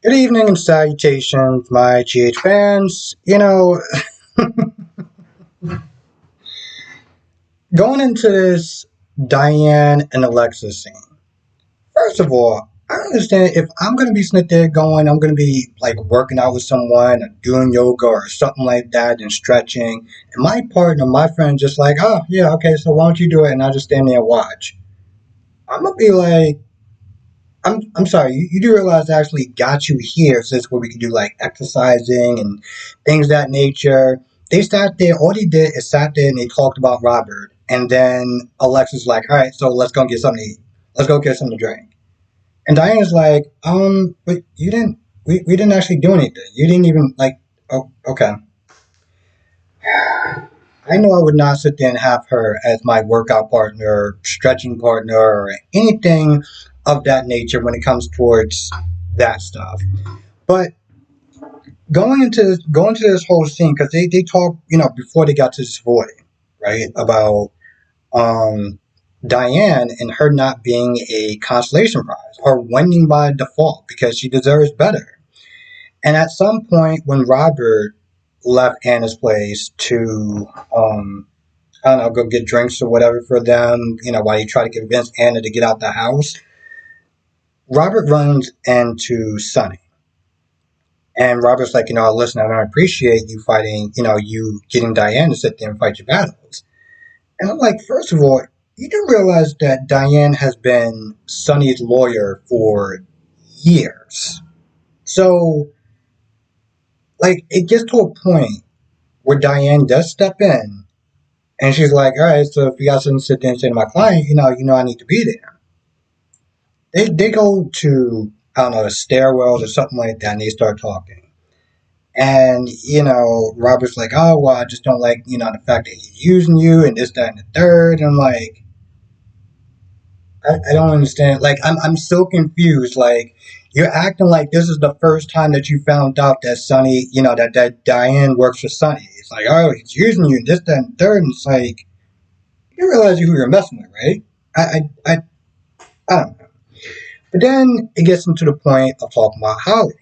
Good evening and salutations, my GH fans. Going into this Diane and Alexis scene, first of all, I understand if I'm going to be sitting there going, I'm going to be like working out with someone or doing yoga or something like that and stretching. And my partner, my friend, just like, oh, yeah, okay, so why don't you do it? And I'll just stand there and watch. I'm going to be like, I'm sorry, you do realize I actually got you here since where we could do like exercising and things of that nature. They sat there, all they did is sat there and they talked about Robert. And then Alexa's like, all right, so let's go get something to eat. Let's go get something to drink. And Diana's like, but we didn't actually do anything. You didn't even like, oh, okay. I know I would not sit there and have her as my workout partner, stretching partner, or anything of that nature when it comes towards that stuff. But going into this whole scene because they talk, before they got to Savoy, right, about um Diane and her not being a consolation prize or winning by default because she deserves better. And at some point when Robert left Anna's place to I don't know, go get drinks or whatever for them, while you try to convince Anna to get out the house, Robert runs into Sonny. And Robert's like, listen, I don't appreciate you fighting, you getting Diane to sit there and fight your battles. And I'm like, first of all, you do realize that Diane has been Sonny's lawyer for years. So, like, it gets to a point where Diane does step in and she's like, all right, so if you got something to sit there and say to my client, I need to be there. They go to, I don't know, the stairwells or something like that and they start talking. And, Robert's like, oh, well, I just don't like, the fact that he's using you and this, that, and the third. And I'm like, I don't understand. Like, I'm so confused. Like, you're acting like this is the first time that you found out that Sonny, that Diane works for Sonny. It's like, oh, he's using you and this, that, and the third. And it's like, you realize who you're messing with, right? I don't know. But then it gets into the point of talking about Holly.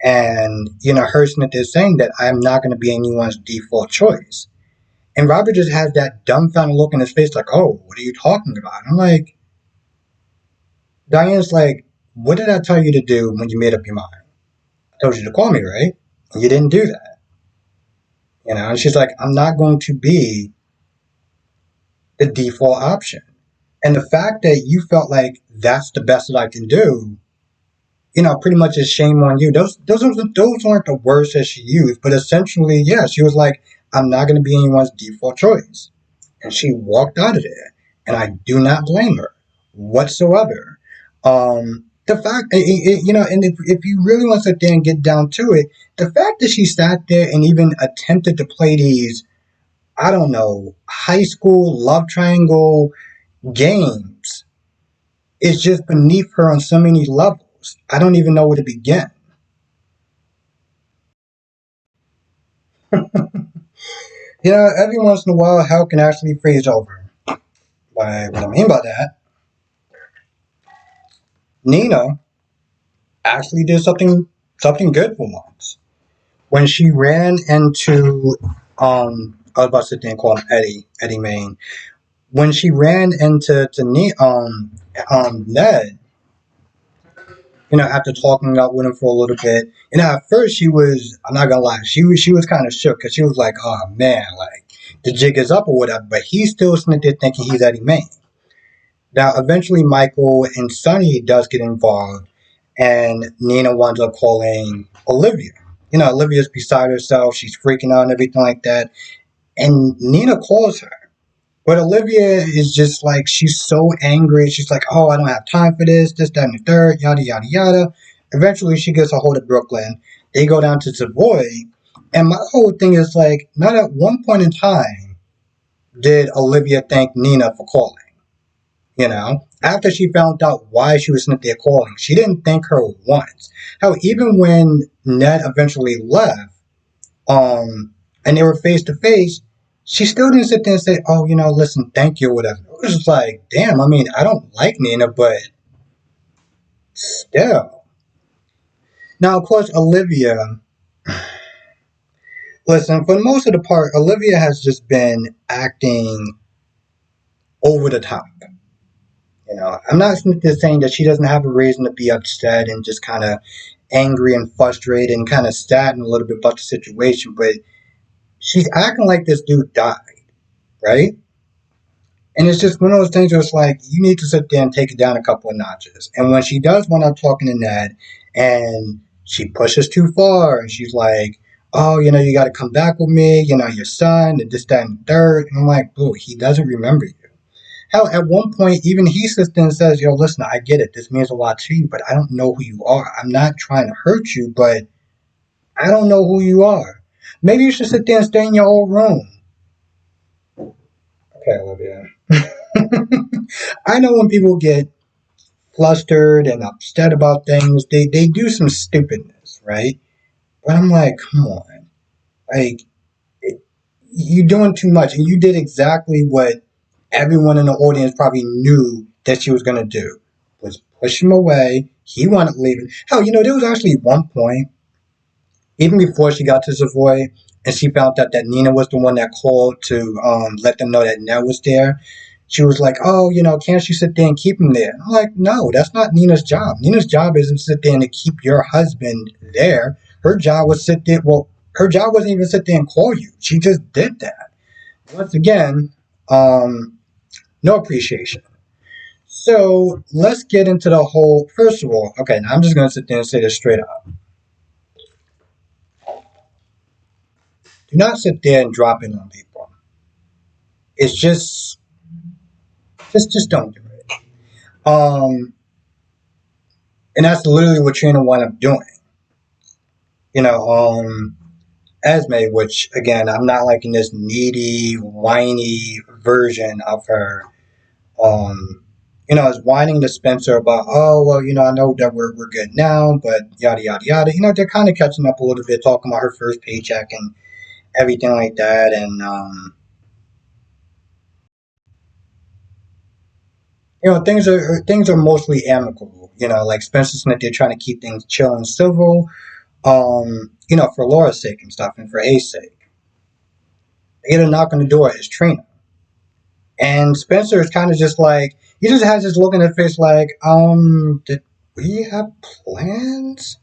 And, her Smith is saying that I'm not going to be anyone's default choice. And Robert just has that dumbfounded look in his face, like, oh, what are you talking about? I'm like, Diane's like, what did I tell you to do when you made up your mind? I told you to call me, right? And you didn't do that. And she's like, I'm not going to be the default option. And the fact that you felt like that's the best that I can do, pretty much is shame on you. Those aren't the words that she used, but essentially, yeah, she was like, I'm not going to be anyone's default choice. And she walked out of there. And I do not blame her whatsoever. The fact, and if you really want to sit there and get down to it, the fact that she sat there and even attempted to play these, I don't know, high school love triangle games is just beneath her on so many levels. I don't even know where to begin. Every once in a while, hell can actually freeze over. By what I mean by that, Nina actually did something good for once. When she ran into I was about to sit there and call him Eddie Main. When she ran into Ned, after talking out with him for a little bit, at first she was, I'm not gonna lie, she was kind of shook because she was like, oh man, like the jig is up or whatever, but he's still sitting there thinking he's Eddie Main. Now, eventually, Michael and Sonny does get involved, and Nina winds up calling Olivia. Olivia's beside herself. She's freaking out and everything like that. And Nina calls her. But Olivia is just like, she's so angry. She's like, oh, I don't have time for this, that, and the third, yada, yada, yada. Eventually, she gets a hold of Brooklyn. They go down to Savoy. And my whole thing is like, not at one point in time did Olivia thank Nina for calling. After she found out why she was sitting there calling, she didn't thank her once. How even when Ned eventually left, and they were face to face, she still didn't sit there and say, "Oh, listen, thank you," or whatever. It was just like, damn. I mean, I don't like Nina, but still. Now, of course, Olivia, listen, for most of the part, Olivia has just been acting over the top. I'm not just saying that she doesn't have a reason to be upset and just kind of angry and frustrated and kind of saddened a little bit about the situation, but she's acting like this dude died, right? And it's just one of those things where it's like, you need to sit there and take it down a couple of notches. And when she does wind up talking to Ned and she pushes too far and she's like, oh, you got to come back with me, your son, and this, that, and the third. And I'm like, boo, he doesn't remember you. Hell, at one point, even he sits there and says, yo, listen, I get it. This means a lot to you, but I don't know who you are. I'm not trying to hurt you, but I don't know who you are. Maybe you should sit there and stay in your old room. Okay, Olivia. I know when people get flustered and upset about things, they do some stupidness, right? But I'm like, come on. Like, you're doing too much. And you did exactly what everyone in the audience probably knew that she was going to do, was push him away. He wanted to leave. Hell, there was actually one point, even before she got to Savoy, and she found out that Nina was the one that called to let them know that Ned was there. She was like, oh, can't you sit there and keep him there? I'm like, no, that's not Nina's job. Nina's job isn't to sit there and to keep your husband there. Her job was sit there. Well, her job wasn't even sit there and call you. She just did that. Once again, no appreciation. So let's get into the whole. First of all, okay, now I'm just going to sit there and say this straight up. Do not sit there and drop in on people. It's just don't do it. And that's literally what Trina wound up doing. You know, Esme, which again, I'm not liking this needy, whiny version of her. Is whining to Spencer about, oh well, I know that we're good now, but yada yada yada. They're kind of catching up a little bit, talking about her first paycheck and everything like that, and things are mostly amicable. Like Spencer Smith, they're trying to keep things chill and civil. For Laura's sake and stuff, and for A's sake. They get a knock on the door. It's Trina, and Spencer is kind of just like he just has this look in her face, like, did we have plans?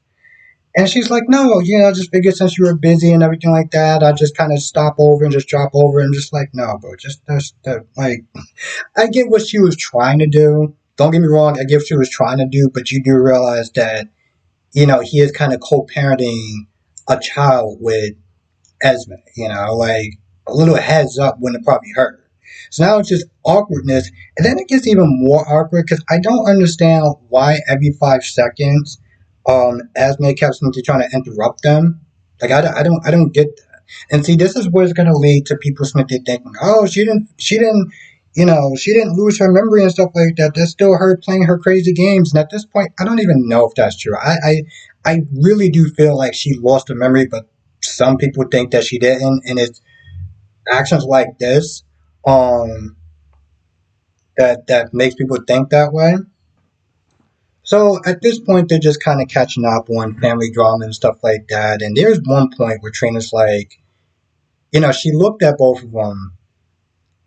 And she's like, no, I just figured since you were busy and everything like that, I just kind of stop over and just drop over and just like, no, bro, just like, I get what she was trying to do. Don't get me wrong, I get what she was trying to do, but you do realize that, he is kind of co-parenting a child with Esme, like a little heads up wouldn't have probably hurt. So now it's just awkwardness. And then it gets even more awkward because I don't understand why every 5 seconds Esme kept trying to interrupt them. Like I don't get that. And see, this is where it's going to lead to people thinking, oh, she didn't lose her memory and stuff like that. That's still her playing her crazy games. And at this point, I don't even know if that's true. I really do feel like she lost her memory, but some people think that she didn't, and it's actions like this um, that makes people think that way. So at this point, they're just kind of catching up on family drama and stuff like that. And there's one point where Trina's like, she looked at both of them,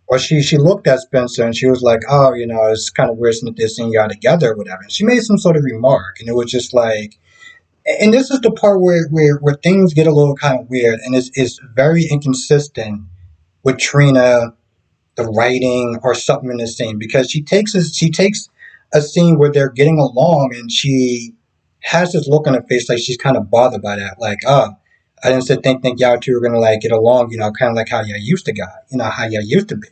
or she looked at Spencer and she was like, oh, it's kind of weird that they're seeing y'all together or whatever. And she made some sort of remark, and it was just like, and this is the part where things get a little kind of weird, and it's very inconsistent with Trina, the writing or something in the scene, because she takes a scene where they're getting along and she has this look on her face like she's kind of bothered by that, like, oh, I didn't sit think y'all two were gonna like get along, kind of like how y'all used to got, how y'all used to be.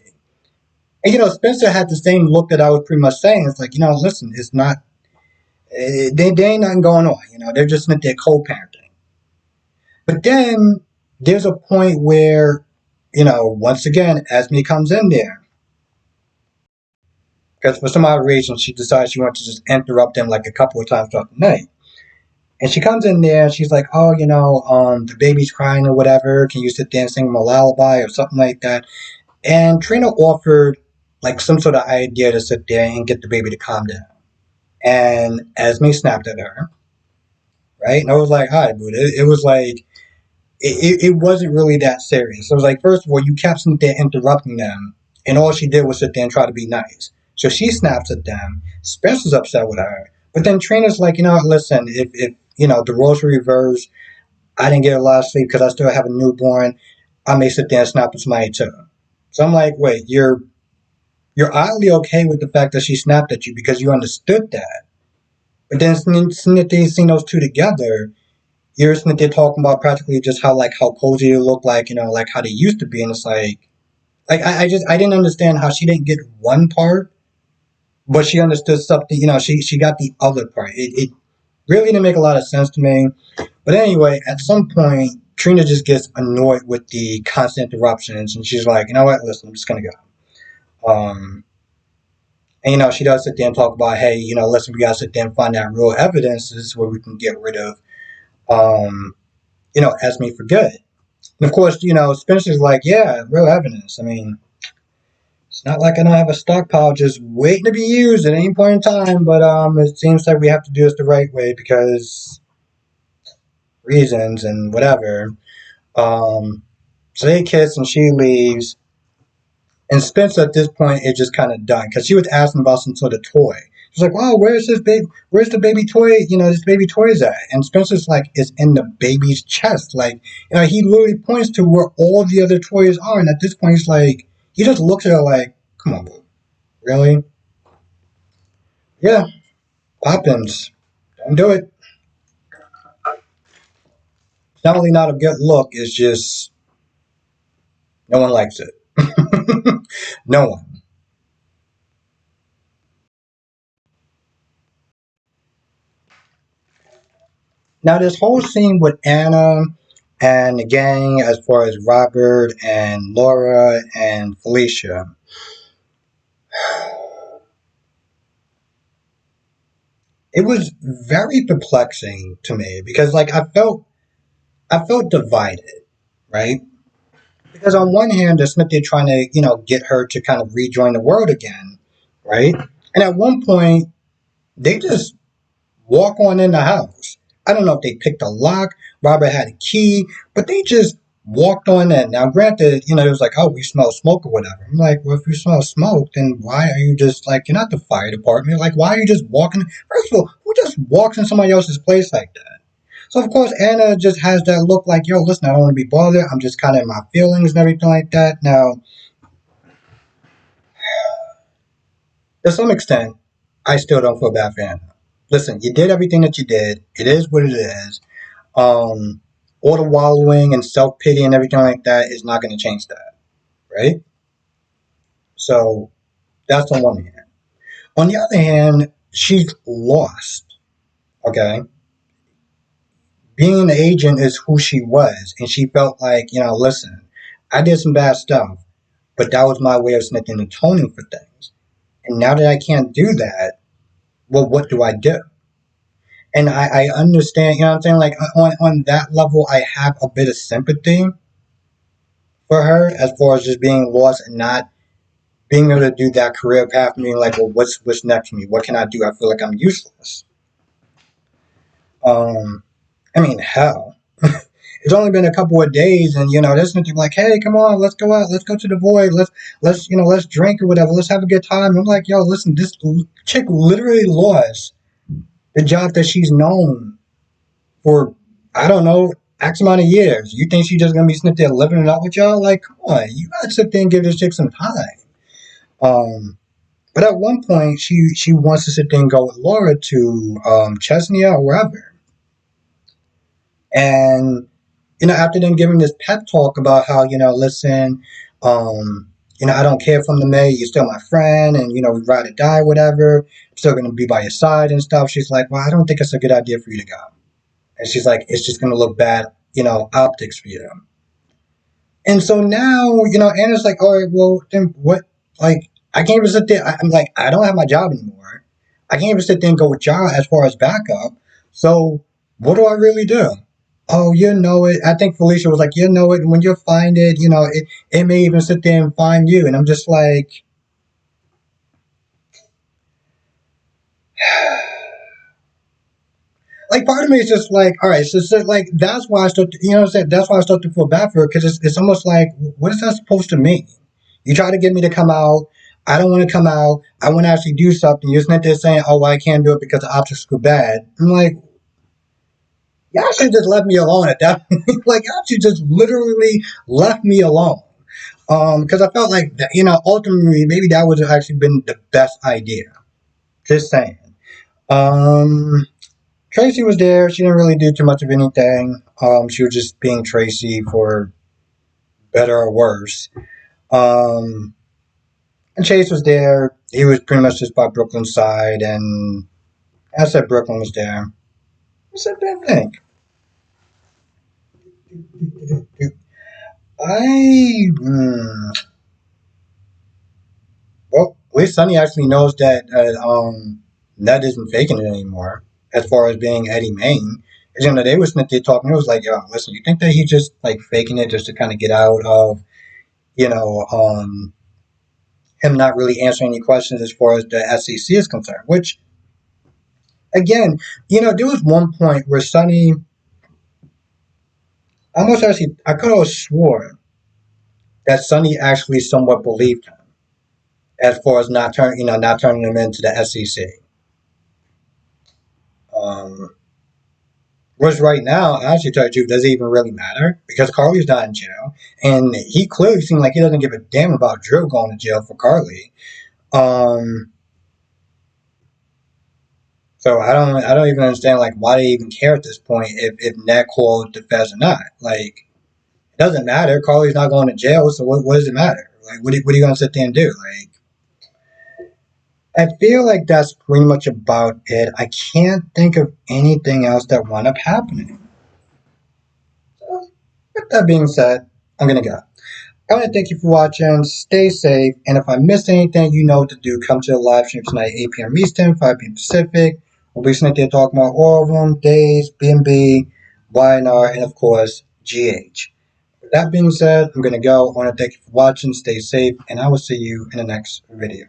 And Spencer had the same look that I was pretty much saying. It's like, listen, it's not, they ain't nothing going on. They're just in their co-parenting. But then there's a point where, once again, Esme comes in there. Because for some odd reason, she decides she wants to just interrupt them like a couple of times throughout the night. And she comes in there and she's like, oh, the baby's crying or whatever. Can you sit there and sing him a lullaby or something like that? And Trina offered like some sort of idea to sit there and get the baby to calm down. And Esme snapped at her, right? And I was like, all right, but it was like, it wasn't really that serious. So it was like, first of all, you kept sitting there interrupting them, and all she did was sit there and try to be nice. So she snaps at them. Spencer's upset with her. But then Trina's like, listen, if the roles were reversed, I didn't get a lot of sleep because I still have a newborn, I may sit there and snap at somebody too. So I'm like, wait, you're oddly okay with the fact that she snapped at you because you understood that. But then seeing those two together, you're sitting there talking about practically just how cozy they look like, like how they used to be, and it's like I didn't understand how she didn't get one part, but she understood something. She got the other part. It really didn't make a lot of sense to me. But anyway, at some point, Trina just gets annoyed with the constant interruptions, and she's like, you know what? Listen, I'm just gonna go. And she does sit there and talk about, hey, listen, we gotta sit there and find out real evidence. This is where we can get rid of, um, Esme for good. And of course, Spencer's like, yeah, real evidence. I mean, it's not like I don't have a stockpile just waiting to be used at any point in time, but it seems like we have to do this the right way because reasons and whatever. Um, so they kiss and she leaves. And Spencer at this point is just kind of done because she was asking about some sort of toy. She's like, "Wow, where's this baby? Where's the baby toy? This baby toy is at?" And Spencer's like, "It's in the baby's chest." Like, he literally points to where all the other toys are. And at this point, he's like, he just looks at her like, "Come on, boo, really?" Yeah, Poppins, don't do it. It's not only not a good look; it's just no one likes it. No one. Now, this whole scene with Anna and the gang, as far as Robert and Laura and Felicia, it was very perplexing to me because, like, I felt divided, right? Because on one hand, they're Smith, they're trying to, get her to kind of rejoin the world again, right? And at one point, they just walk on in the house. I don't know if they picked a lock, Robert had a key, but they just walked on in. Now, granted, it was like, oh, we smell smoke or whatever. I'm like, well, if you smell smoke, then why are you just like, you're not the fire department. Like, why are you just walking? First of all, who just walks in somebody else's place like that? So, of course, Anna just has that look like, yo, listen, I don't want to be bothered. I'm just kind of in my feelings and everything like that. Now, to some extent, I still don't feel bad for Anna. Listen, you did everything that you did. It is what it is. um, all the wallowing and self pity and everything like that is not going to change that, right? So that's on one hand. On the other hand, she's lost. Okay, being an agent is who she was, and she felt like, listen, I did some bad stuff, but that was my way of snitching and atoning for things. And now that I can't do that, well, what do I do? And I understand, what I'm saying? Like on that level, I have a bit of sympathy for her as far as just being lost and not being able to do that career path, being like, well, what's next for me? What can I do? I feel like I'm useless. Um, I mean, hell, it's only been a couple of days, and there's nothing like, hey, come on, let's go out, let's go to the void, let's drink or whatever, let's have a good time. I'm like, yo, listen, this chick literally lost the job that she's known for, I don't know, X amount of years. You think she's just gonna be sitting there living it up with y'all? Like, come on, you gotta sit there and give this chick some time. Um, But at one point, she wants to sit there and go with Laura to Chesney or wherever. And after them giving this pep talk about how listen, I don't care if I'm the mayor, you're still my friend, and we ride or die, whatever. I'm still gonna be by your side and stuff. She's like, well, I don't think it's a good idea for you to go. And she's like, it's just gonna look bad, optics for you. And so now, Anna's like, all right, well, then what? Like, I can't even sit there. I'm like, I don't have my job anymore. I can't even sit there and go with y'all as far as backup. So, what do I really do? Oh, you know it. I think Felicia was like, you know it. When you find it, it may even sit there and find you. And I'm just like, like part of me is just like, all right, so like that's why I start to, you know what I'm saying? That's why I start to feel bad for her because it's almost like, what is that supposed to mean? You try to get me to come out. I don't want to come out. I want to actually do something. You're not there saying, oh, well, I can't do it because the optics go bad. I'm like, y'all should just left me alone at that point. Like, y'all should just literally left me alone. Because I felt like, that, ultimately, maybe that would have actually been the best idea. Just saying. Um, Tracy was there. She didn't really do too much of anything. She was just being Tracy for better or worse. Um, and Chase was there. He was pretty much just by Brooklyn's side, and I said Brooklyn was there. I said, bad thing. I well, at least Sonny actually knows that Ned isn't faking it anymore. As far as being Eddie Main, because they was there talking. It was like, yo, listen, you think that he just like faking it just to kind of get out of you know him not really answering any questions as far as the SEC is concerned? Which again, there was one point where Sonny almost actually, I could have sworn that Sonny actually somewhat believed him as far as not turning him into the SEC. Um, which right now, actually, tell you, does it even really matter because Carly's not in jail, and he clearly seemed like he doesn't give a damn about Drew going to jail for Carly. Um, so I don't even understand like why they even care at this point if Ned called the feds or not. Like it doesn't matter. Carly's not going to jail, so what does it matter? Like what are you going to sit there and do? Like I feel like that's pretty much about it. I can't think of anything else that wound up happening. So, with that being said, I'm gonna go. I want to thank you for watching. Stay safe, and if I missed anything, you know what to do. Come to the live stream tonight, 8 p.m. Eastern, 5 p.m. Pacific. We'll be sitting there talking about all of them, Days, BNB, YNR, and of course, GH. With that being said, I'm gonna go. I want to thank you for watching. Stay safe, and I will see you in the next video.